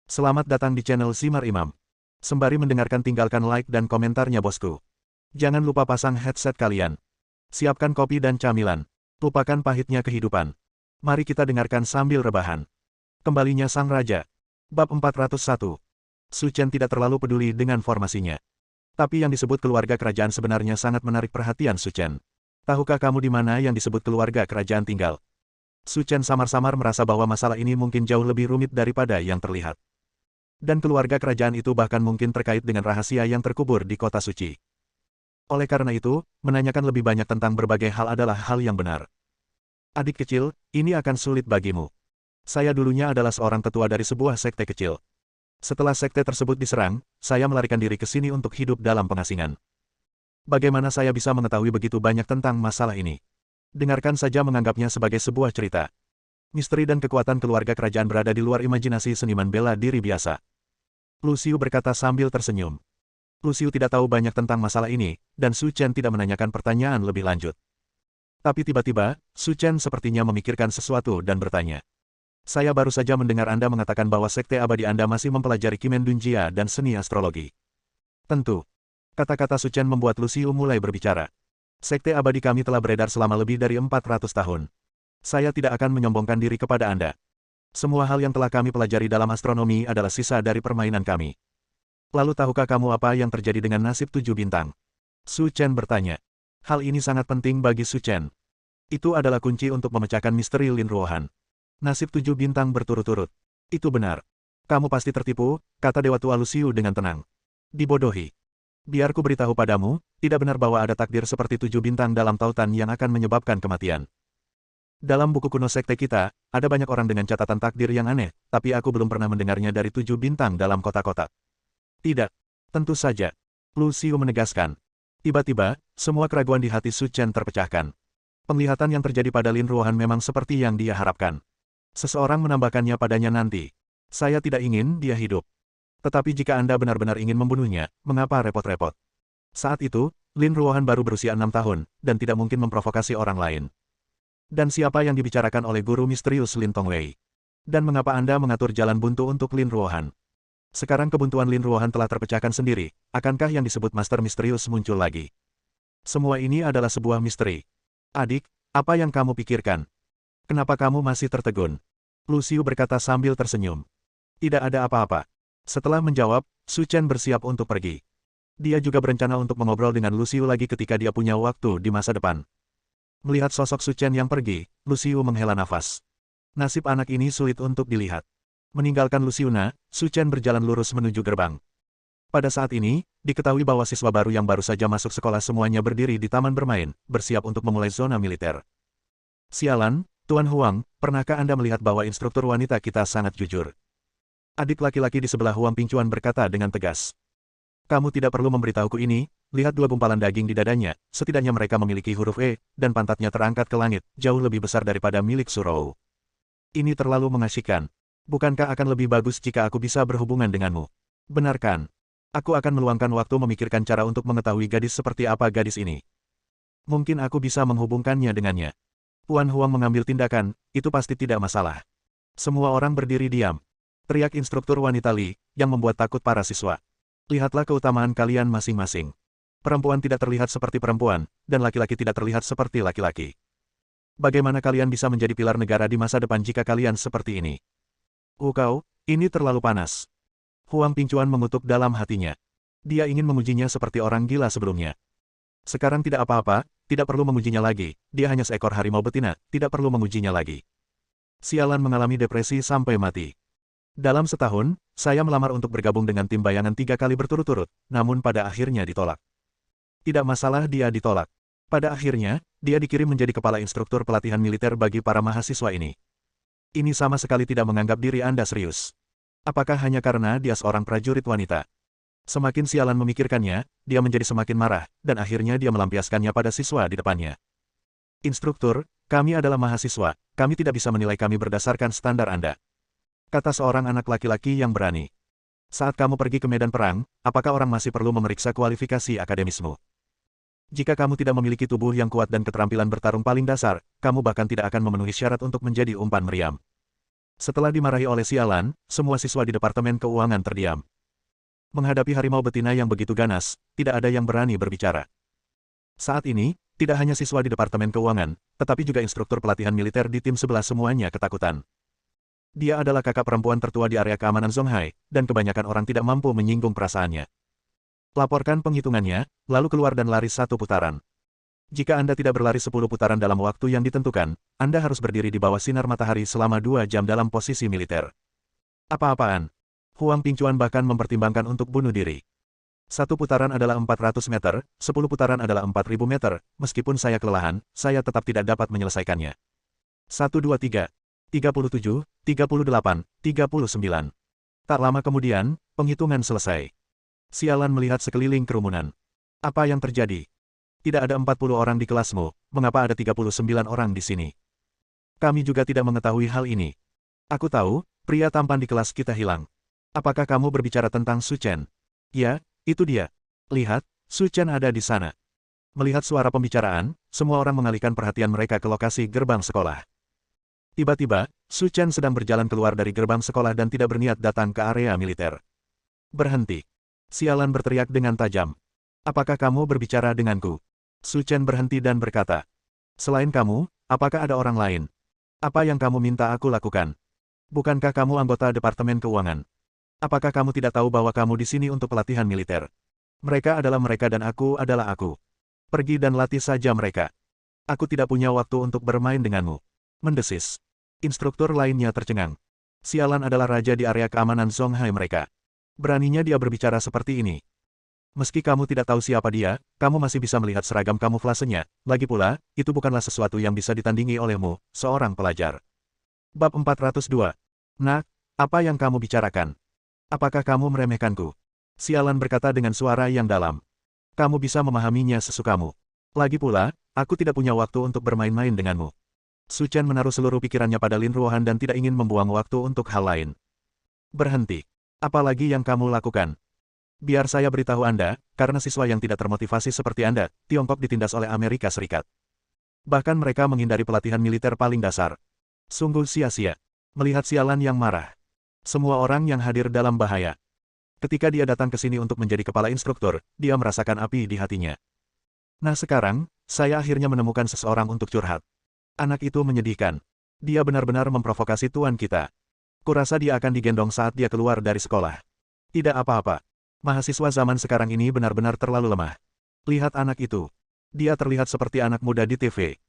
Selamat datang di channel Simar Imam. Sembari mendengarkan tinggalkan like dan komentarnya bosku. Jangan lupa pasang headset kalian. Siapkan kopi dan camilan. Lupakan pahitnya kehidupan. Mari kita dengarkan sambil rebahan. Kembalinya Sang Raja. Bab 401. Su Chen tidak terlalu peduli dengan formasinya. Tapi yang disebut keluarga kerajaan sebenarnya sangat menarik perhatian Su Chen. Tahukah kamu di mana yang disebut keluarga kerajaan tinggal? Su Chen samar-samar merasa bahwa masalah ini mungkin jauh lebih rumit daripada yang terlihat. Dan keluarga kerajaan itu bahkan mungkin terkait dengan rahasia yang terkubur di kota suci. Oleh karena itu, menanyakan lebih banyak tentang berbagai hal adalah hal yang benar. Adik kecil, ini akan sulit bagimu. Saya dulunya adalah seorang tetua dari sebuah sekte kecil. Setelah sekte tersebut diserang, saya melarikan diri ke sini untuk hidup dalam pengasingan. Bagaimana saya bisa mengetahui begitu banyak tentang masalah ini? Dengarkan saja menganggapnya sebagai sebuah cerita. Misteri dan kekuatan keluarga kerajaan berada di luar imajinasi seniman bela diri biasa. Lu Xiu berkata sambil tersenyum. Lu Xiu tidak tahu banyak tentang masalah ini, dan Su Chen tidak menanyakan pertanyaan lebih lanjut. Tapi tiba-tiba, Su Chen sepertinya memikirkan sesuatu dan bertanya. Saya baru saja mendengar Anda mengatakan bahwa sekte abadi Anda masih mempelajari Kimen Dunjia dan seni astrologi. Tentu. Kata-kata Su Chen membuat Lu Xiu mulai berbicara. Sekte abadi kami telah beredar selama lebih dari 400 tahun. Saya tidak akan menyombongkan diri kepada Anda. Semua hal yang telah kami pelajari dalam astronomi adalah sisa dari permainan kami. Lalu tahukah kamu apa yang terjadi dengan nasib 7 bintang? Su Chen bertanya. Hal ini sangat penting bagi Su Chen. Itu adalah kunci untuk memecahkan misteri Lin Ruohan. Nasib 7 bintang berturut-turut. Itu benar. Kamu pasti tertipu, kata Dewa Tua Lu Xiu dengan tenang. Dibodohi. Biar ku beritahu padamu, tidak benar bahwa ada takdir seperti 7 bintang dalam tautan yang akan menyebabkan kematian. Dalam buku kuno sekte kita, ada banyak orang dengan catatan takdir yang aneh, tapi aku belum pernah mendengarnya dari 7 bintang dalam kotak-kotak. Tidak. Tentu saja. Lu Xiu menegaskan. Tiba-tiba, semua keraguan di hati Su Chen terpecahkan. Penglihatan yang terjadi pada Lin Ruohan memang seperti yang dia harapkan. Seseorang menambahkannya padanya nanti. Saya tidak ingin dia hidup. Tetapi jika Anda benar-benar ingin membunuhnya, mengapa repot-repot? Saat itu, Lin Ruohan baru berusia 6 tahun, dan tidak mungkin memprovokasi orang lain. Dan siapa yang dibicarakan oleh guru misterius Lin Tongwei? Dan mengapa Anda mengatur jalan buntu untuk Lin Ruohan? Sekarang kebuntuan Lin Ruohan telah terpecahkan sendiri, akankah yang disebut Master Misterius muncul lagi? Semua ini adalah sebuah misteri. Adik, apa yang kamu pikirkan? Kenapa kamu masih tertegun? Lu Xiu berkata sambil tersenyum. Tidak ada apa-apa. Setelah menjawab, Su Chen bersiap untuk pergi. Dia juga berencana untuk mengobrol dengan Lu Xiu lagi ketika dia punya waktu di masa depan. Melihat sosok Su Chen yang pergi, Lu Xiu menghela nafas. Nasib anak ini sulit untuk dilihat. Meninggalkan Lu Xiu, Su Chen berjalan lurus menuju gerbang. Pada saat ini, diketahui bahwa siswa baru yang baru saja masuk sekolah semuanya berdiri di taman bermain, bersiap untuk memulai zona militer. Sialan, Tuan Huang, pernahkah Anda melihat bahwa instruktur wanita kita sangat jujur? Adik laki-laki di sebelah Huang Pingcuan berkata dengan tegas. Kamu tidak perlu memberitahuku ini, lihat 2 gumpalan daging di dadanya, setidaknya mereka memiliki huruf E, dan pantatnya terangkat ke langit, jauh lebih besar daripada milik Surou. Ini terlalu mengasyikkan. Bukankah akan lebih bagus jika aku bisa berhubungan denganmu? Benarkan. Aku akan meluangkan waktu memikirkan cara untuk mengetahui gadis seperti apa gadis ini. Mungkin aku bisa menghubungkannya dengannya. Tuan Huang mengambil tindakan, itu pasti tidak masalah. Semua orang berdiri diam. Teriak instruktur wanita Li, yang membuat takut para siswa. Lihatlah keutamaan kalian masing-masing. Perempuan tidak terlihat seperti perempuan, dan laki-laki tidak terlihat seperti laki-laki. Bagaimana kalian bisa menjadi pilar negara di masa depan jika kalian seperti ini? Kau, ini terlalu panas. Huang Pingcuan mengutuk dalam hatinya. Dia ingin mengujinya seperti orang gila sebelumnya. Sekarang tidak apa-apa, tidak perlu mengujinya lagi, dia hanya seekor harimau betina, tidak perlu mengujinya lagi. Sialan mengalami depresi sampai mati. Dalam setahun, saya melamar untuk bergabung dengan tim bayangan 3 kali berturut-turut, namun pada akhirnya ditolak. Tidak masalah dia ditolak. Pada akhirnya, dia dikirim menjadi kepala instruktur pelatihan militer bagi para mahasiswa ini. Ini sama sekali tidak menganggap diri Anda serius. Apakah hanya karena dia seorang prajurit wanita? Semakin sialan memikirkannya, dia menjadi semakin marah, dan akhirnya dia melampiaskannya pada siswa di depannya. Instruktur, kami adalah mahasiswa, kami tidak bisa menilai kami berdasarkan standar Anda. Kata seorang anak laki-laki yang berani. Saat kamu pergi ke medan perang, apakah orang masih perlu memeriksa kualifikasi akademismu? Jika kamu tidak memiliki tubuh yang kuat dan keterampilan bertarung paling dasar, kamu bahkan tidak akan memenuhi syarat untuk menjadi umpan meriam. Setelah dimarahi oleh sialan, semua siswa di Departemen Keuangan terdiam. Menghadapi harimau betina yang begitu ganas, tidak ada yang berani berbicara. Saat ini, tidak hanya siswa di Departemen Keuangan, tetapi juga instruktur pelatihan militer di tim sebelah semuanya ketakutan. Dia adalah kakak perempuan tertua di area keamanan Zonghai, dan kebanyakan orang tidak mampu menyinggung perasaannya. Laporkan penghitungannya, lalu keluar dan lari 1 putaran. Jika Anda tidak berlari 10 putaran dalam waktu yang ditentukan, Anda harus berdiri di bawah sinar matahari selama 2 jam dalam posisi militer. Apa-apaan? Huang Pingcuan bahkan mempertimbangkan untuk bunuh diri. 1 putaran adalah 400 meter, 10 putaran adalah 4000 meter, meskipun saya kelelahan, saya tetap tidak dapat menyelesaikannya. 1, 2, 3, 37, 38, 39. Tak lama kemudian, penghitungan selesai. Sialan melihat sekeliling kerumunan. Apa yang terjadi? Tidak ada 40 orang di kelasmu, mengapa ada 39 orang di sini? Kami juga tidak mengetahui hal ini. Aku tahu, pria tampan di kelas kita hilang. Apakah kamu berbicara tentang Su Chen? Ya, itu dia. Lihat, Su Chen ada di sana. Melihat suara pembicaraan, semua orang mengalihkan perhatian mereka ke lokasi gerbang sekolah. Tiba-tiba, Su Chen sedang berjalan keluar dari gerbang sekolah dan tidak berniat datang ke area militer. Berhenti. Sialan berteriak dengan tajam. Apakah kamu berbicara denganku? Su Chen berhenti dan berkata, selain kamu, apakah ada orang lain? Apa yang kamu minta aku lakukan? Bukankah kamu anggota Departemen Keuangan? Apakah kamu tidak tahu bahwa kamu di sini untuk pelatihan militer? Mereka adalah mereka dan aku adalah aku. Pergi dan latih saja mereka. Aku tidak punya waktu untuk bermain denganmu. Mendesis. Instruktur lainnya tercengang. Sialan adalah raja di area keamanan Zonghai mereka. Beraninya dia berbicara seperti ini. Meski kamu tidak tahu siapa dia, kamu masih bisa melihat seragam kamuflasenya. Lagi pula, itu bukanlah sesuatu yang bisa ditandingi olehmu, seorang pelajar. Bab 402. Nak, apa yang kamu bicarakan? Apakah kamu meremehkanku? Sialan berkata dengan suara yang dalam. Kamu bisa memahaminya sesukamu. Lagi pula, aku tidak punya waktu untuk bermain-main denganmu. Su Chen menaruh seluruh pikirannya pada Lin Ruohan dan tidak ingin membuang waktu untuk hal lain. Berhenti. Apalagi yang kamu lakukan? Biar saya beritahu Anda, karena siswa yang tidak termotivasi seperti Anda, Tiongkok ditindas oleh Amerika Serikat. Bahkan mereka menghindari pelatihan militer paling dasar. Sungguh sia-sia. Melihat sialan yang marah. Semua orang yang hadir dalam bahaya. Ketika dia datang ke sini untuk menjadi kepala instruktur, dia merasakan api di hatinya. Nah sekarang, saya akhirnya menemukan seseorang untuk curhat. Anak itu menyedihkan. Dia benar-benar memprovokasi tuan kita. Kurasa dia akan digendong saat dia keluar dari sekolah. Tidak apa-apa. Mahasiswa zaman sekarang ini benar-benar terlalu lemah. Lihat anak itu. Dia terlihat seperti anak muda di TV.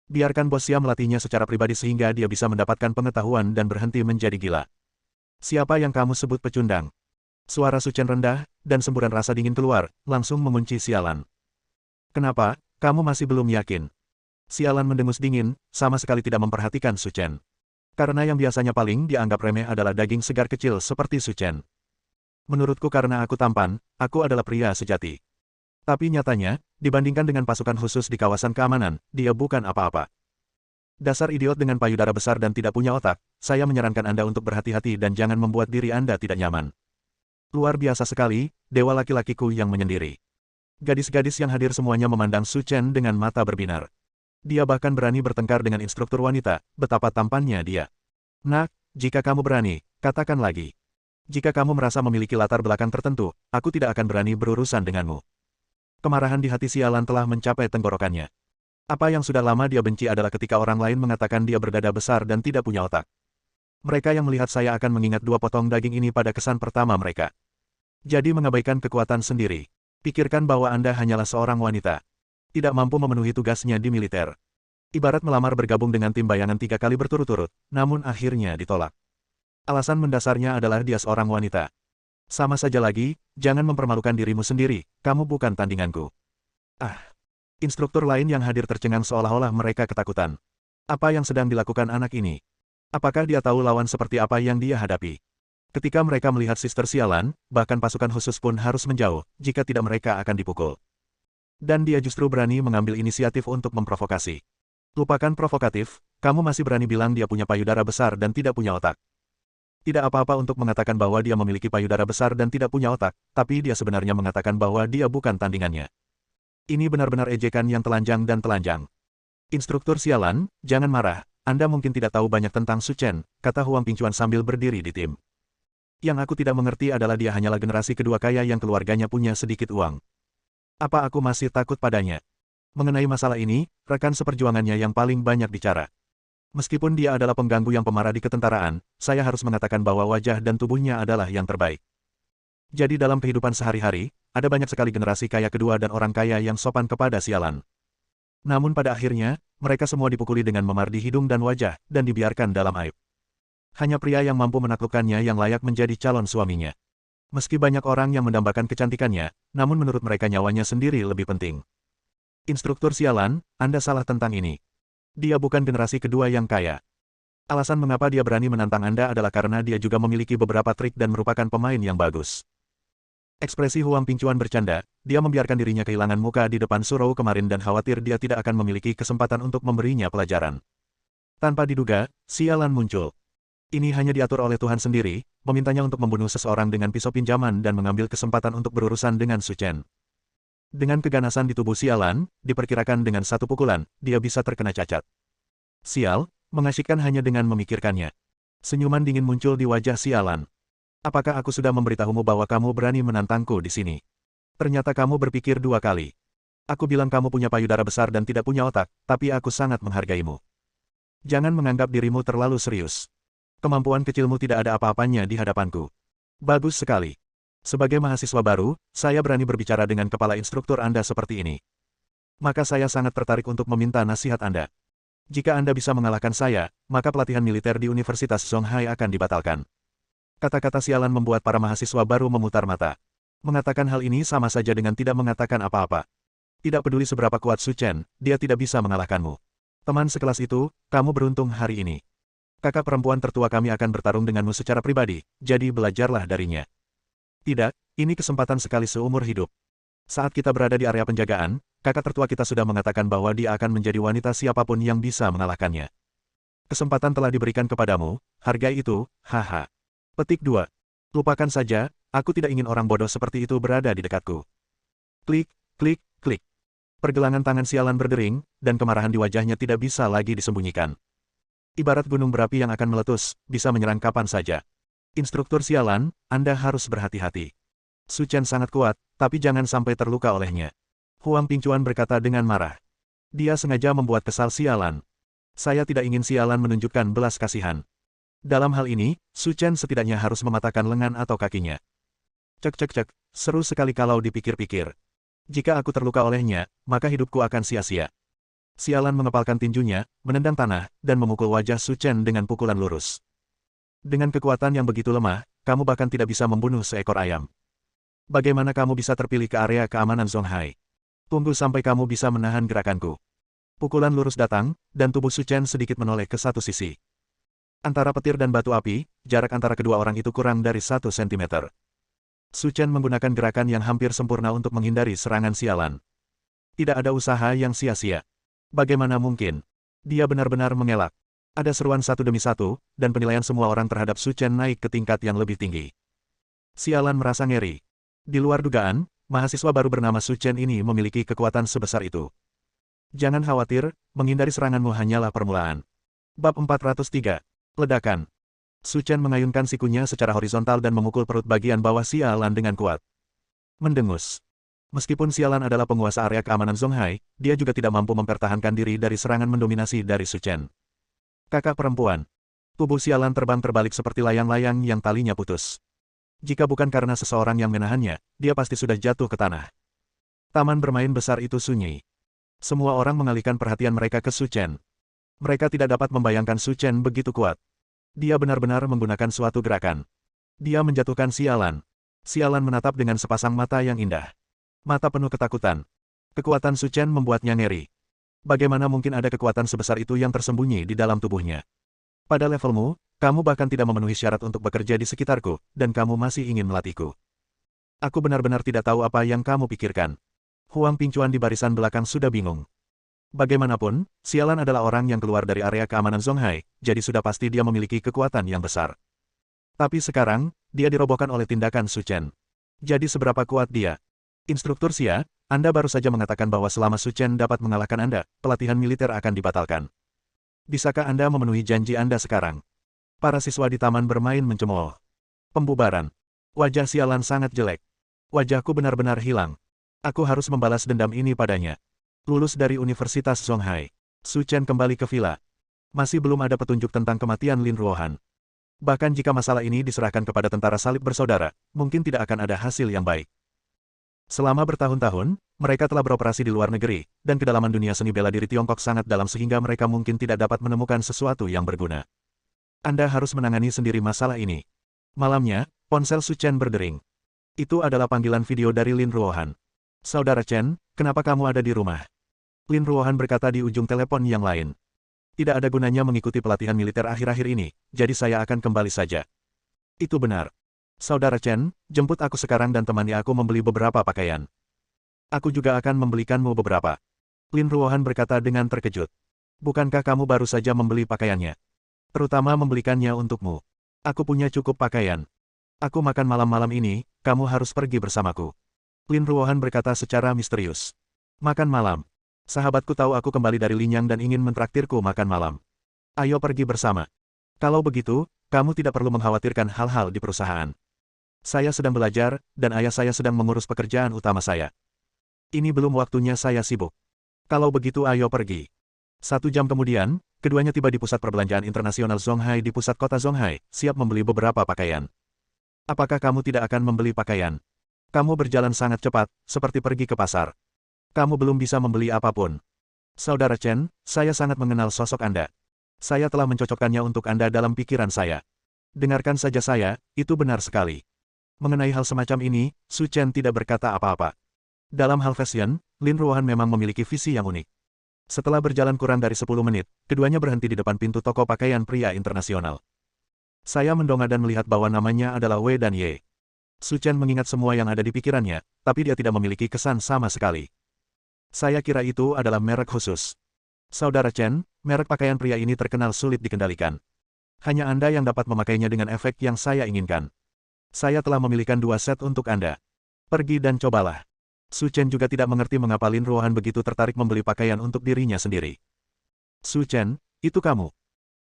Biarkan bos Xia melatihnya secara pribadi sehingga dia bisa mendapatkan pengetahuan dan berhenti menjadi gila. Siapa yang kamu sebut pecundang? Suara Su Chen rendah, dan semburan rasa dingin keluar, langsung mengunci sialan. Kenapa, kamu masih belum yakin? Sialan mendengus dingin, sama sekali tidak memperhatikan Su Chen. Karena yang biasanya paling dianggap remeh adalah daging segar kecil seperti Su Chen. Menurutku karena aku tampan, aku adalah pria sejati. Tapi nyatanya, dibandingkan dengan pasukan khusus di kawasan keamanan, dia bukan apa-apa. Dasar idiot dengan payudara besar dan tidak punya otak, saya menyarankan Anda untuk berhati-hati dan jangan membuat diri Anda tidak nyaman. Luar biasa sekali, dewa laki-lakiku yang menyendiri. Gadis-gadis yang hadir semuanya memandang Su Chen dengan mata berbinar. Dia bahkan berani bertengkar dengan instruktur wanita, betapa tampannya dia. Nak, jika kamu berani, katakan lagi. Jika kamu merasa memiliki latar belakang tertentu, aku tidak akan berani berurusan denganmu. Kemarahan di hati sialan telah mencapai tenggorokannya. Apa yang sudah lama dia benci adalah ketika orang lain mengatakan dia berdada besar dan tidak punya otak. Mereka yang melihat saya akan mengingat 2 potong daging ini pada kesan pertama mereka. Jadi mengabaikan kekuatan sendiri. Pikirkan bahwa Anda hanyalah seorang wanita. Tidak mampu memenuhi tugasnya di militer. Ibarat melamar bergabung dengan tim bayangan 3 kali berturut-turut, namun akhirnya ditolak. Alasan mendasarnya adalah dia seorang wanita. Sama saja lagi, jangan mempermalukan dirimu sendiri, kamu bukan tandinganku. Ah. Instruktur lain yang hadir tercengang seolah-olah mereka ketakutan. Apa yang sedang dilakukan anak ini? Apakah dia tahu lawan seperti apa yang dia hadapi? Ketika mereka melihat Sister Sialan, bahkan pasukan khusus pun harus menjauh, jika tidak mereka akan dipukul. Dan dia justru berani mengambil inisiatif untuk memprovokasi. Lupakan provokatif, kamu masih berani bilang dia punya payudara besar dan tidak punya otak. Tidak apa-apa untuk mengatakan bahwa dia memiliki payudara besar dan tidak punya otak, tapi dia sebenarnya mengatakan bahwa dia bukan tandingannya. Ini benar-benar ejekan yang telanjang dan telanjang. Instruktur sialan, jangan marah, Anda mungkin tidak tahu banyak tentang Su Chen, kata Huang Pingchuan sambil berdiri di tim. Yang aku tidak mengerti adalah dia hanyalah generasi kedua kaya yang keluarganya punya sedikit uang. Apa aku masih takut padanya? Mengenai masalah ini, rekan seperjuangannya yang paling banyak bicara. Meskipun dia adalah pengganggu yang pemarah di ketentaraan, saya harus mengatakan bahwa wajah dan tubuhnya adalah yang terbaik. Jadi dalam kehidupan sehari-hari, ada banyak sekali generasi kaya kedua dan orang kaya yang sopan kepada sialan. Namun pada akhirnya, mereka semua dipukuli dengan memar di hidung dan wajah, dan dibiarkan dalam aib. Hanya pria yang mampu menaklukkannya yang layak menjadi calon suaminya. Meski banyak orang yang mendambakan kecantikannya, namun menurut mereka nyawanya sendiri lebih penting. Instruktur sialan, Anda salah tentang ini. Dia bukan generasi kedua yang kaya. Alasan mengapa dia berani menantang Anda adalah karena dia juga memiliki beberapa trik dan merupakan pemain yang bagus. Ekspresi Huang Pingchuan bercanda, dia membiarkan dirinya kehilangan muka di depan Surou kemarin dan khawatir dia tidak akan memiliki kesempatan untuk memberinya pelajaran. Tanpa diduga, sialan muncul. Ini hanya diatur oleh Tuhan sendiri, memintanya untuk membunuh seseorang dengan pisau pinjaman dan mengambil kesempatan untuk berurusan dengan Su Chen. Dengan keganasan di tubuh sialan, diperkirakan dengan satu pukulan, dia bisa terkena cacat. Sial, mengasyikkan hanya dengan memikirkannya. Senyuman dingin muncul di wajah sialan. Apakah aku sudah memberitahumu bahwa kamu berani menantangku di sini? Ternyata kamu berpikir dua kali. Aku bilang kamu punya payudara besar dan tidak punya otak, tapi aku sangat menghargaimu. Jangan menganggap dirimu terlalu serius. Kemampuan kecilmu tidak ada apa-apanya di hadapanku. Bagus sekali. Sebagai mahasiswa baru, saya berani berbicara dengan kepala instruktur Anda seperti ini. Maka saya sangat tertarik untuk meminta nasihat Anda. Jika Anda bisa mengalahkan saya, maka pelatihan militer di Universitas Zonghai akan dibatalkan. Kata-kata sialan membuat para mahasiswa baru memutar mata. Mengatakan hal ini sama saja dengan tidak mengatakan apa-apa. Tidak peduli seberapa kuat Su Chen, dia tidak bisa mengalahkanmu. Teman sekelas itu, kamu beruntung hari ini. Kakak perempuan tertua kami akan bertarung denganmu secara pribadi, jadi belajarlah darinya. Tidak, ini kesempatan sekali seumur hidup. Saat kita berada di area penjagaan, kakak tertua kita sudah mengatakan bahwa dia akan menjadi wanita siapapun yang bisa mengalahkannya. Kesempatan telah diberikan kepadamu, hargai itu, haha. Petik 2. Lupakan saja, aku tidak ingin orang bodoh seperti itu berada di dekatku. Klik, klik, klik. Pergelangan tangan sialan berdering, dan kemarahan di wajahnya tidak bisa lagi disembunyikan. Ibarat gunung berapi yang akan meletus, bisa menyerang kapan saja. Instruktur sialan, Anda harus berhati-hati. Su Chen sangat kuat, tapi jangan sampai terluka olehnya. Huang Pingchuan berkata dengan marah. Dia sengaja membuat kesal sialan. Saya tidak ingin sialan menunjukkan belas kasihan. Dalam hal ini, Su Chen setidaknya harus mematahkan lengan atau kakinya. Cek cek cek, seru sekali kalau dipikir-pikir. Jika aku terluka olehnya, maka hidupku akan sia-sia. Sialan mengepalkan tinjunya, menendang tanah, dan memukul wajah Su Chen dengan pukulan lurus. Dengan kekuatan yang begitu lemah, kamu bahkan tidak bisa membunuh seekor ayam. Bagaimana kamu bisa terpilih ke area keamanan Zonghai? Tunggu sampai kamu bisa menahan gerakanku. Pukulan lurus datang, dan tubuh Su Chen sedikit menoleh ke satu sisi. Antara petir dan batu api, jarak antara kedua orang itu kurang dari 1 cm. Su Chen menggunakan gerakan yang hampir sempurna untuk menghindari serangan sialan. Tidak ada usaha yang sia-sia. Bagaimana mungkin? Dia benar-benar mengelak. Ada seruan satu demi satu, dan penilaian semua orang terhadap Su Chen naik ke tingkat yang lebih tinggi. Sialan merasa ngeri. Di luar dugaan, mahasiswa baru bernama Su Chen ini memiliki kekuatan sebesar itu. Jangan khawatir, menghindari seranganmu hanyalah permulaan. Bab 403. Ledakan. Su Chen mengayunkan sikunya secara horizontal dan memukul perut bagian bawah sialan dengan kuat. Mendengus. Meskipun sialan adalah penguasa area keamanan Zonghai, dia juga tidak mampu mempertahankan diri dari serangan mendominasi dari Su Chen. Kakak perempuan. Tubuh sialan terbang terbalik seperti layang-layang yang talinya putus. Jika bukan karena seseorang yang menahannya, dia pasti sudah jatuh ke tanah. Taman bermain besar itu sunyi. Semua orang mengalihkan perhatian mereka ke Su Chen. Mereka tidak dapat membayangkan Su Chen begitu kuat. Dia benar-benar menggunakan suatu gerakan. Dia menjatuhkan sialan. Sialan menatap dengan sepasang mata yang indah. Mata penuh ketakutan. Kekuatan Su Chen membuatnya ngeri. Bagaimana mungkin ada kekuatan sebesar itu yang tersembunyi di dalam tubuhnya? Pada levelmu, kamu bahkan tidak memenuhi syarat untuk bekerja di sekitarku, dan kamu masih ingin melatihku. Aku benar-benar tidak tahu apa yang kamu pikirkan. Huang Pingchuan di barisan belakang sudah bingung. Bagaimanapun, sialan adalah orang yang keluar dari area keamanan Zonghai, jadi sudah pasti dia memiliki kekuatan yang besar. Tapi sekarang, dia dirobohkan oleh tindakan Su Chen. Jadi seberapa kuat dia? Instruktur Xia, Anda baru saja mengatakan bahwa selama Su Chen dapat mengalahkan Anda, pelatihan militer akan dibatalkan. Bisakah Anda memenuhi janji Anda sekarang? Para siswa di taman bermain mencemooh. Pembubaran. Wajah sialan sangat jelek. Wajahku benar-benar hilang. Aku harus membalas dendam ini padanya. Lulus dari Universitas Zonghai. Su Chen kembali ke villa. Masih belum ada petunjuk tentang kematian Lin Ruohan. Bahkan jika masalah ini diserahkan kepada tentara salib bersaudara, mungkin tidak akan ada hasil yang baik. Selama bertahun-tahun, mereka telah beroperasi di luar negeri, dan kedalaman dunia seni bela diri Tiongkok sangat dalam sehingga mereka mungkin tidak dapat menemukan sesuatu yang berguna. Anda harus menangani sendiri masalah ini. Malamnya, ponsel Su Chen berdering. Itu adalah panggilan video dari Lin Ruohan. Saudara Chen, kenapa kamu ada di rumah? Lin Ruohan berkata di ujung telepon yang lain. Tidak ada gunanya mengikuti pelatihan militer akhir-akhir ini, jadi saya akan kembali saja. Itu benar. Saudara Chen, jemput aku sekarang dan temani aku membeli beberapa pakaian. Aku juga akan membelikanmu beberapa. Lin Ruohan berkata dengan terkejut. Bukankah kamu baru saja membeli pakaiannya? Terutama membelikannya untukmu. Aku punya cukup pakaian. Aku makan malam-malam ini, kamu harus pergi bersamaku. Lin Ruohan berkata secara misterius. Makan malam. Sahabatku tahu aku kembali dari Linyang dan ingin mentraktirku makan malam. Ayo pergi bersama. Kalau begitu, kamu tidak perlu mengkhawatirkan hal-hal di perusahaan. Saya sedang belajar, dan ayah saya sedang mengurus pekerjaan utama saya. Ini belum waktunya saya sibuk. Kalau begitu ayo pergi. 1 jam kemudian, keduanya tiba di pusat perbelanjaan internasional Zonghai di pusat kota Zonghai, siap membeli beberapa pakaian. Apakah kamu tidak akan membeli pakaian? Kamu berjalan sangat cepat, seperti pergi ke pasar. Kamu belum bisa membeli apapun. Saudara Chen, saya sangat mengenal sosok Anda. Saya telah mencocokkannya untuk Anda dalam pikiran saya. Dengarkan saja saya, itu benar sekali. Mengenai hal semacam ini, Su Chen tidak berkata apa-apa. Dalam hal fashion, Lin Ruohan memang memiliki visi yang unik. Setelah berjalan kurang dari 10 menit, keduanya berhenti di depan pintu toko pakaian pria internasional. Saya mendongak dan melihat bahwa namanya adalah Wei dan Ye. Su Chen mengingat semua yang ada di pikirannya, tapi dia tidak memiliki kesan sama sekali. Saya kira itu adalah merek khusus. Saudara Chen, merek pakaian pria ini terkenal sulit dikendalikan. Hanya Anda yang dapat memakainya dengan efek yang saya inginkan. Saya telah memilihkan 2 set untuk Anda. Pergi dan cobalah. Su Chen juga tidak mengerti mengapa Lin Ruohan begitu tertarik membeli pakaian untuk dirinya sendiri. Su Chen, itu kamu.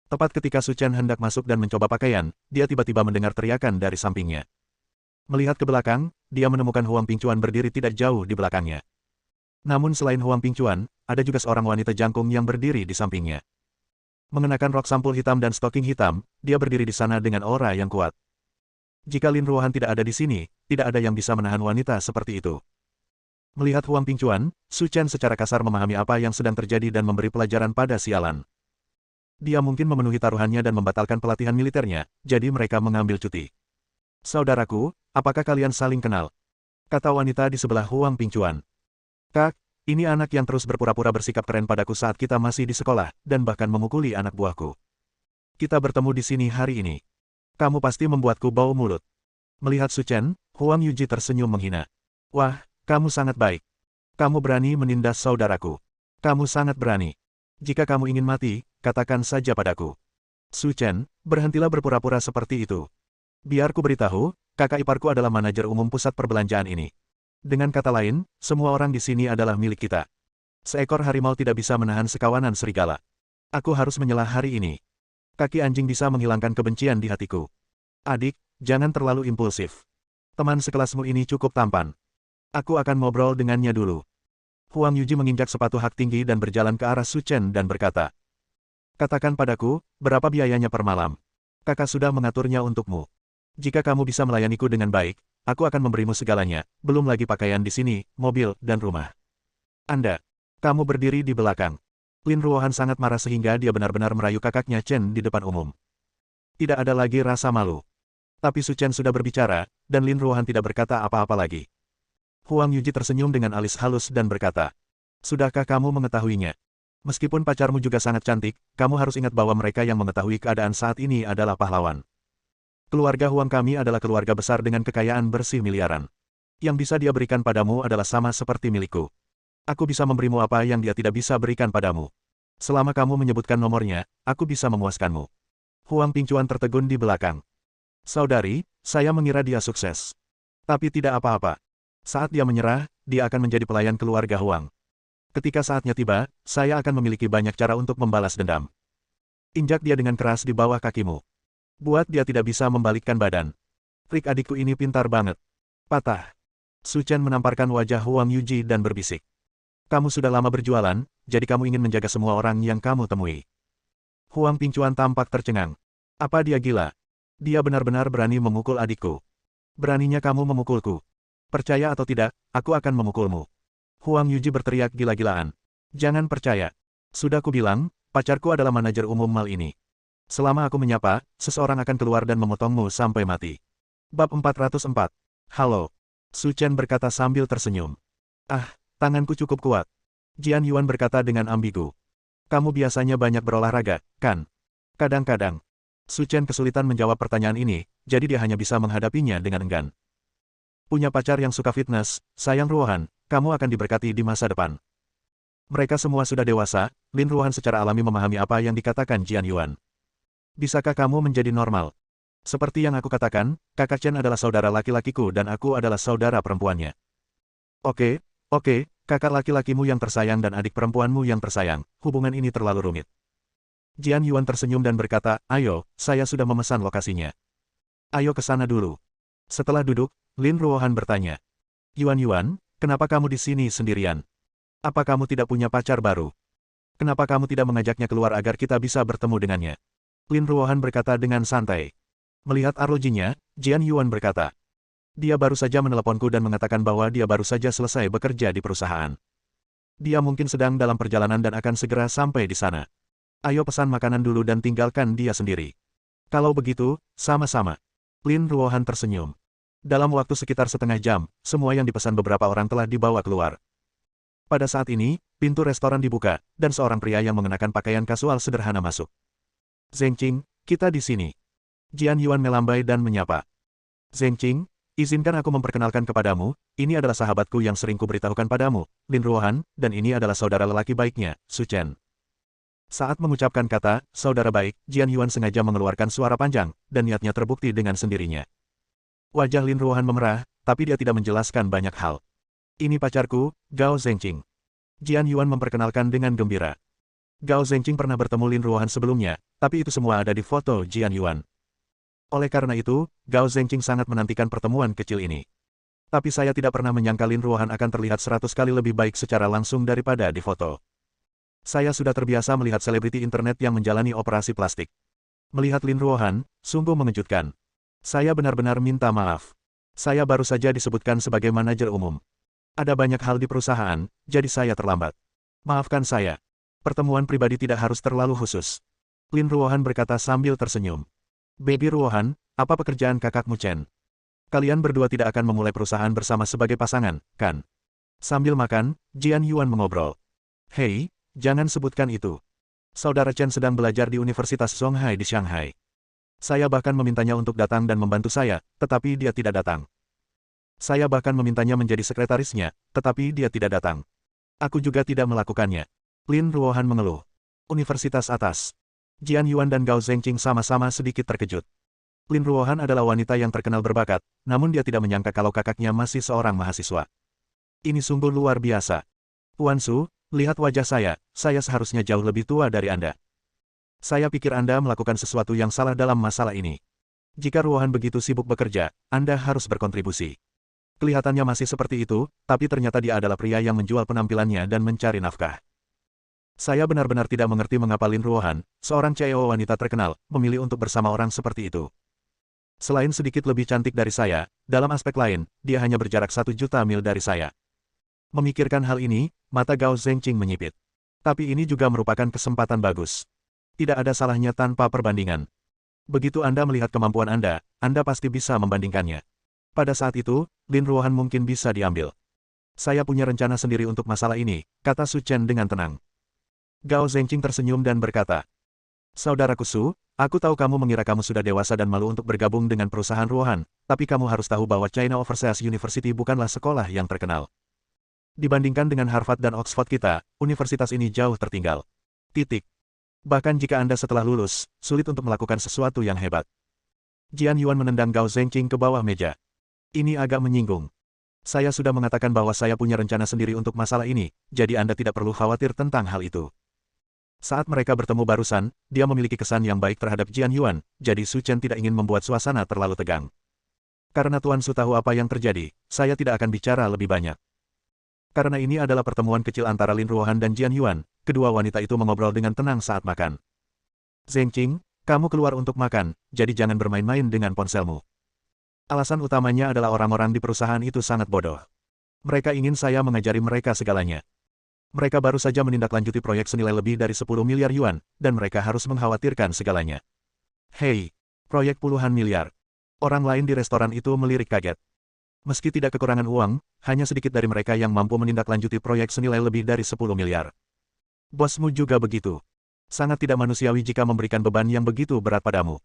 Tepat ketika Su Chen hendak masuk dan mencoba pakaian, dia tiba-tiba mendengar teriakan dari sampingnya. Melihat ke belakang, dia menemukan Huang Pingchuan berdiri tidak jauh di belakangnya. Namun selain Huang Pingchuan, ada juga seorang wanita jangkung yang berdiri di sampingnya. Mengenakan rok sampul hitam dan stoking hitam, dia berdiri di sana dengan aura yang kuat. Jika Lin Ruohan tidak ada di sini, tidak ada yang bisa menahan wanita seperti itu. Melihat Huang Pingchuan, Su Chen secara kasar memahami apa yang sedang terjadi dan memberi pelajaran pada sialan. Dia mungkin memenuhi taruhannya dan membatalkan pelatihan militernya, jadi mereka mengambil cuti. Saudaraku, apakah kalian saling kenal? Kata wanita di sebelah Huang Pingchuan. Kak, ini anak yang terus berpura-pura bersikap keren padaku saat kita masih di sekolah, dan bahkan memukuli anak buahku. Kita bertemu di sini hari ini. Kamu pasti membuatku bau mulut. Melihat Su Chen, Huang Yuji tersenyum menghina. Wah, kamu sangat baik. Kamu berani menindas saudaraku. Kamu sangat berani. Jika kamu ingin mati, katakan saja padaku. Su Chen, berhentilah berpura-pura seperti itu. Biar ku beritahu, kakak iparku adalah manajer umum pusat perbelanjaan ini. Dengan kata lain, semua orang di sini adalah milik kita. Seekor harimau tidak bisa menahan sekawanan serigala. Aku harus menyelah hari ini. Kaki anjing bisa menghilangkan kebencian di hatiku. Adik, jangan terlalu impulsif. Teman sekelasmu ini cukup tampan. Aku akan ngobrol dengannya dulu. Huang Yuji menginjak sepatu hak tinggi dan berjalan ke arah Su Chen dan berkata. Katakan padaku, berapa biayanya per malam? Kakak sudah mengaturnya untukmu. Jika kamu bisa melayaniku dengan baik, aku akan memberimu segalanya, belum lagi pakaian di sini, mobil, dan rumah. Anda, kamu berdiri di belakang. Lin Ruohan sangat marah sehingga dia benar-benar merayu kakaknya Chen di depan umum. Tidak ada lagi rasa malu. Tapi Su Chen sudah berbicara, dan Lin Ruohan tidak berkata apa-apa lagi. Huang Yuji tersenyum dengan alis halus dan berkata, sudahkah kamu mengetahuinya? Meskipun pacarmu juga sangat cantik, kamu harus ingat bahwa mereka yang mengetahui keadaan saat ini adalah pahlawan. Keluarga Huang kami adalah keluarga besar dengan kekayaan bersih miliaran. Yang bisa dia berikan padamu adalah sama seperti milikku. Aku bisa memberimu apa yang dia tidak bisa berikan padamu. Selama kamu menyebutkan nomornya, aku bisa memuaskanmu. Huang Pingchuan tertegun di belakang. Saudari, saya mengira dia sukses. Tapi tidak apa-apa. Saat dia menyerah, dia akan menjadi pelayan keluarga Huang. Ketika saatnya tiba, saya akan memiliki banyak cara untuk membalas dendam. Injak dia dengan keras di bawah kakimu. Buat dia tidak bisa membalikkan badan. Trik adikku ini pintar banget. Patah. Su Chen menamparkan wajah Huang Yuji dan berbisik. Kamu sudah lama berjualan, jadi kamu ingin menjaga semua orang yang kamu temui. Huang Pingcuan tampak tercengang. Apa dia gila? Dia benar-benar berani memukul adikku. Beraninya kamu memukulku. Percaya atau tidak, aku akan memukulmu. Huang Yuji berteriak gila-gilaan. Jangan percaya. Sudah kubilang, pacarku adalah manajer umum mal ini. Selama aku menyapa, seseorang akan keluar dan memotongmu sampai mati. Bab 404. Halo. Su Chen berkata sambil tersenyum. Ah, tanganku cukup kuat. Jian Yuan berkata dengan ambigu. Kamu biasanya banyak berolahraga, kan? Kadang-kadang. Su Chen kesulitan menjawab pertanyaan ini, jadi dia hanya bisa menghadapinya dengan enggan. Punya pacar yang suka fitness, sayang Ruohan, kamu akan diberkati di masa depan. Mereka semua sudah dewasa, Lin Ruohan secara alami memahami apa yang dikatakan Jian Yuan. Bisakah kamu menjadi normal? Seperti yang aku katakan, kakak Chen adalah saudara laki-lakiku dan aku adalah saudara perempuannya. Oke, kakak laki-lakimu yang tersayang dan adik perempuanmu yang tersayang, hubungan ini terlalu rumit. Jian Yuan tersenyum dan berkata, ayo, saya sudah memesan lokasinya. Ayo ke sana dulu. Setelah duduk, Lin Ruohan bertanya. Yuan, kenapa kamu di sini sendirian? Apa kamu tidak punya pacar baru? Kenapa kamu tidak mengajaknya keluar agar kita bisa bertemu dengannya? Lin Ruohan berkata dengan santai. Melihat arlojinya, Jian Yuan berkata. Dia baru saja meneleponku dan mengatakan bahwa dia baru saja selesai bekerja di perusahaan. Dia mungkin sedang dalam perjalanan dan akan segera sampai di sana. Ayo pesan makanan dulu dan tinggalkan dia sendiri. Kalau begitu, sama-sama. Lin Ruohan tersenyum. Dalam waktu sekitar setengah jam, semua yang dipesan beberapa orang telah dibawa keluar. Pada saat ini, pintu restoran dibuka, dan seorang pria yang mengenakan pakaian kasual sederhana masuk. Zheng Qing, kita di sini. Jian Yuan melambai dan menyapa. Zheng Qing, izinkan aku memperkenalkan kepadamu, ini adalah sahabatku yang sering kuberitahukan padamu, Lin Ruohan, dan ini adalah saudara lelaki baiknya, Su Chen. Saat mengucapkan kata, saudara baik, Jian Yuan sengaja mengeluarkan suara panjang, dan niatnya terbukti dengan sendirinya. Wajah Lin Ruohan memerah, tapi dia tidak menjelaskan banyak hal. Ini pacarku, Gao Zhengqing. Jian Yuan memperkenalkan dengan gembira. Gao Zhengqing pernah bertemu Lin Ruohan sebelumnya, tapi itu semua ada di foto Jian Yuan. Oleh karena itu, Gao Zhengqing sangat menantikan pertemuan kecil ini. Tapi saya tidak pernah menyangka Lin Ruohan akan terlihat 100 kali lebih baik secara langsung daripada di foto. Saya sudah terbiasa melihat selebriti internet yang menjalani operasi plastik. Melihat Lin Ruohan, sungguh mengejutkan. Saya benar-benar minta maaf. Saya baru saja disebutkan sebagai manajer umum. Ada banyak hal di perusahaan, jadi saya terlambat. Maafkan saya. Pertemuan pribadi tidak harus terlalu khusus. Lin Ruohan berkata sambil tersenyum. Baby Ruohan, apa pekerjaan kakakmu Chen? Kalian berdua tidak akan memulai perusahaan bersama sebagai pasangan, kan? Sambil makan, Jian Yuan mengobrol. Hei, jangan sebutkan itu. Saudara Chen sedang belajar di Universitas Songhai di Shanghai. Saya bahkan memintanya untuk datang dan membantu saya, tetapi dia tidak datang. Saya bahkan memintanya menjadi sekretarisnya, tetapi dia tidak datang. Aku juga tidak melakukannya. Lin Ruohan mengeluh. Universitas atas. Jian Yuan dan Gao Zhengqing sama-sama sedikit terkejut. Lin Ruohan adalah wanita yang terkenal berbakat, namun dia tidak menyangka kalau kakaknya masih seorang mahasiswa. Ini sungguh luar biasa. Tuan Su, lihat wajah saya seharusnya jauh lebih tua dari Anda. Saya pikir Anda melakukan sesuatu yang salah dalam masalah ini. Jika Ruohan begitu sibuk bekerja, Anda harus berkontribusi. Kelihatannya masih seperti itu, tapi ternyata dia adalah pria yang menjual penampilannya dan mencari nafkah. Saya benar-benar tidak mengerti mengapa Lin Ruohan, seorang CEO wanita terkenal, memilih untuk bersama orang seperti itu. Selain sedikit lebih cantik dari saya, dalam aspek lain, dia hanya berjarak 1 juta mil dari saya. Memikirkan hal ini, mata Gao Zhengqing menyipit. Tapi ini juga merupakan kesempatan bagus. Tidak ada salahnya tanpa perbandingan. Begitu Anda melihat kemampuan Anda pasti bisa membandingkannya. Pada saat itu, Lin Ruohan mungkin bisa diambil. Saya punya rencana sendiri untuk masalah ini, kata Su Chen dengan tenang. Gao Zhengqing tersenyum dan berkata, Saudaraku Su, aku tahu kamu mengira kamu sudah dewasa dan malu untuk bergabung dengan perusahaan Ruohan, tapi kamu harus tahu bahwa China Overseas University bukanlah sekolah yang terkenal. Dibandingkan dengan Harvard dan Oxford kita, universitas ini jauh tertinggal. Titik. Bahkan jika Anda setelah lulus, sulit untuk melakukan sesuatu yang hebat. Jian Yuan menendang Gao Zhengqing ke bawah meja. Ini agak menyinggung. Saya sudah mengatakan bahwa saya punya rencana sendiri untuk masalah ini, jadi Anda tidak perlu khawatir tentang hal itu. Saat mereka bertemu barusan, dia memiliki kesan yang baik terhadap Jian Yuan, jadi Su Chen tidak ingin membuat suasana terlalu tegang. Karena Tuan Su tahu apa yang terjadi, saya tidak akan bicara lebih banyak. Karena ini adalah pertemuan kecil antara Lin Ruohan dan Jian Yuan, kedua wanita itu mengobrol dengan tenang saat makan. Zheng Qing, kamu keluar untuk makan, jadi jangan bermain-main dengan ponselmu. Alasan utamanya adalah orang-orang di perusahaan itu sangat bodoh. Mereka ingin saya mengajari mereka segalanya. Mereka baru saja menindaklanjuti proyek senilai lebih dari 10 miliar yuan, dan mereka harus mengkhawatirkan segalanya. Hei, proyek puluhan miliar. Orang lain di restoran itu melirik kaget. Meski tidak kekurangan uang, hanya sedikit dari mereka yang mampu menindaklanjuti proyek senilai lebih dari 10 miliar. Bosmu juga begitu. Sangat tidak manusiawi jika memberikan beban yang begitu berat padamu.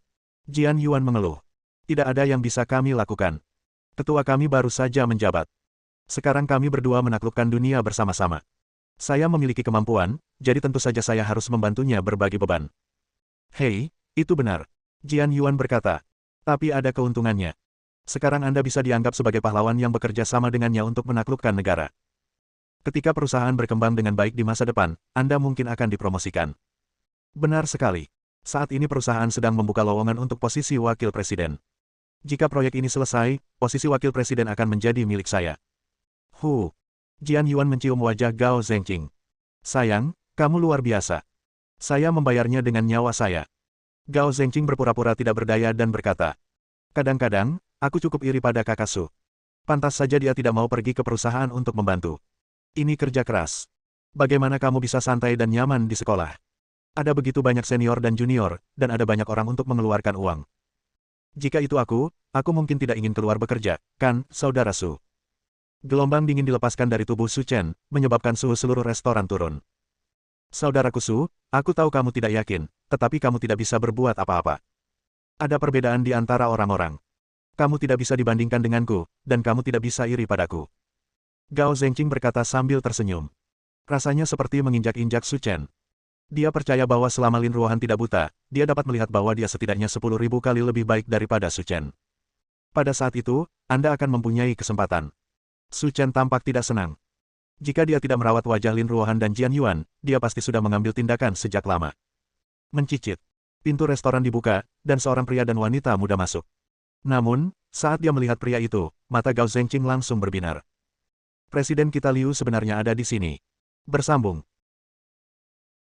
Jian Yuan mengeluh. Tidak ada yang bisa kami lakukan. Ketua kami baru saja menjabat. Sekarang kami berdua menaklukkan dunia bersama-sama. Saya memiliki kemampuan, jadi tentu saja saya harus membantunya berbagi beban. Hei, itu benar. Jian Yuan berkata. Tapi ada keuntungannya. Sekarang Anda bisa dianggap sebagai pahlawan yang bekerja sama dengannya untuk menaklukkan negara. Ketika perusahaan berkembang dengan baik di masa depan, Anda mungkin akan dipromosikan. Benar sekali. Saat ini perusahaan sedang membuka lowongan untuk posisi wakil presiden. Jika proyek ini selesai, posisi wakil presiden akan menjadi milik saya. Jian Yuan mencium wajah Gao Zhengqing. Sayang, kamu luar biasa. Saya membayarnya dengan nyawa saya. Gao Zhengqing berpura-pura tidak berdaya dan berkata. Kadang-kadang, aku cukup iri pada kakak Su. Pantas saja dia tidak mau pergi ke perusahaan untuk membantu. Ini kerja keras. Bagaimana kamu bisa santai dan nyaman di sekolah? Ada begitu banyak senior dan junior, dan ada banyak orang untuk mengeluarkan uang. Jika itu aku mungkin tidak ingin keluar bekerja, kan, saudara Su? Gelombang dingin dilepaskan dari tubuh Su Chen, menyebabkan suhu seluruh restoran turun. Saudaraku Su, aku tahu kamu tidak yakin, tetapi kamu tidak bisa berbuat apa-apa. Ada perbedaan di antara orang-orang. Kamu tidak bisa dibandingkan denganku, dan kamu tidak bisa iri padaku. Gao Zhengqing berkata sambil tersenyum. Rasanya seperti menginjak-injak Su Chen. Dia percaya bahwa selama Lin Ruohan tidak buta, dia dapat melihat bahwa dia setidaknya 10.000 kali lebih baik daripada Su Chen. Pada saat itu, Anda akan mempunyai kesempatan. Su Chen tampak tidak senang. Jika dia tidak merawat wajah Lin Ruohan dan Jian Yuan, dia pasti sudah mengambil tindakan sejak lama. Mencicit. Pintu restoran dibuka, dan seorang pria dan wanita muda masuk. Namun, saat dia melihat pria itu, mata Gao Zhengqing langsung berbinar. Presiden kita Liu sebenarnya ada di sini. Bersambung.